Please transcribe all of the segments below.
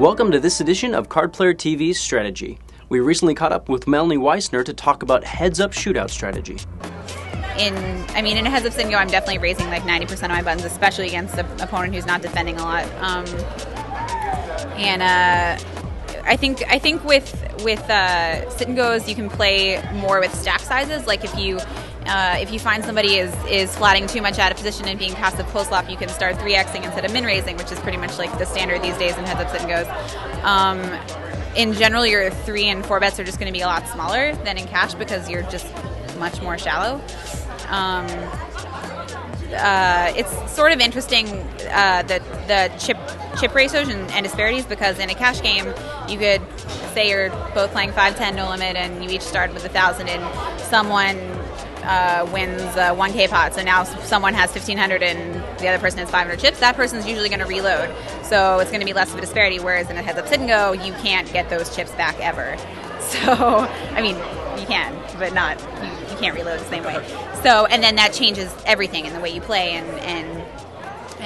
Welcome to this edition of Card Player TV's Strategy. We recently caught up with Melanie Weisner to talk about heads-up shootout strategy. In a heads-up sit and go, I'm definitely raising like 90% of my buttons, especially against an opponent who's not defending a lot. I think with sit and goes, you can play more with stack sizes. Like if you find somebody is flatting too much out of position and being passive close lap, you can start 3xing instead of min raising, which is pretty much like the standard these days in heads up sit and goes. In general, your 3 and 4 bets are just going to be a lot smaller than in cash because you're just much more shallow. It's sort of interesting the chip ratios and disparities, because in a cash game you could say you're both playing 5-10 no limit and you each start with 1,000 and someone wins 1K pot, so now someone has 1,500 and the other person has 500 chips. That person's usually going to reload, so it's going to be less of a disparity, whereas in a heads up sit and go you can't get those chips back ever. So you can, but not you can't reload the same way. So, and then that changes everything in the way you play, and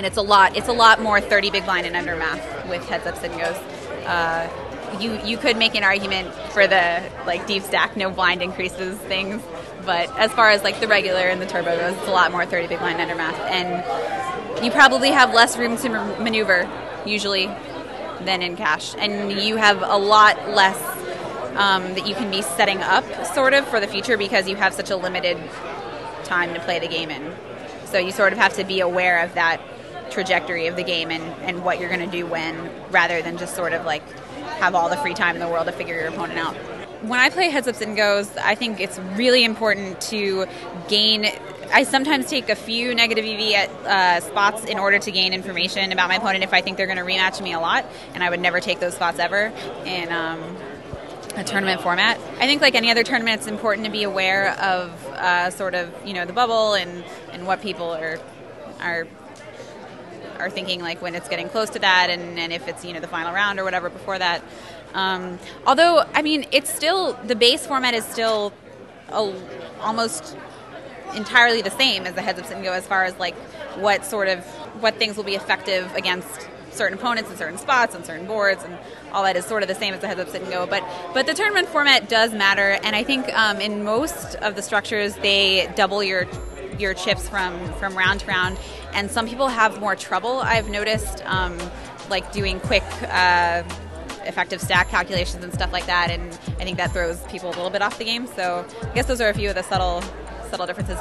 it's a lot more 30 big blind and under math with heads up sit and goes. You could make an argument for the like deep stack no blind increases things, but as far as like the regular and the turbo goes, it's a lot more 30 big blind under math, and you probably have less room to maneuver usually than in cash, and you have a lot less that you can be setting up sort of for the future because you have such a limited time to play the game in. So you sort of have to be aware of that trajectory of the game and what you're going to do when, rather than just sort of like have all the free time in the world to figure your opponent out. When I play heads up sit and goes, I think it's really important to gain. I sometimes take a few negative EV at spots in order to gain information about my opponent if I think they're going to rematch me a lot, and I would never take those spots ever in a tournament format. I think like any other tournament, it's important to be aware of sort of, the bubble and what people are thinking, like when it's getting close to that, and if it's the final round or whatever before that. Although it's still, the base format is still almost entirely the same as the heads up sit and go as far as like what things will be effective against certain opponents and certain spots and certain boards, and all that is sort of the same as the heads up sit and go. But the tournament format does matter, and I think in most of the structures they double your chips from round to round, and some people have more trouble, I've noticed, like doing quick effective stack calculations and stuff like that, and I think that throws people a little bit off the game. So I guess those are a few of the subtle differences.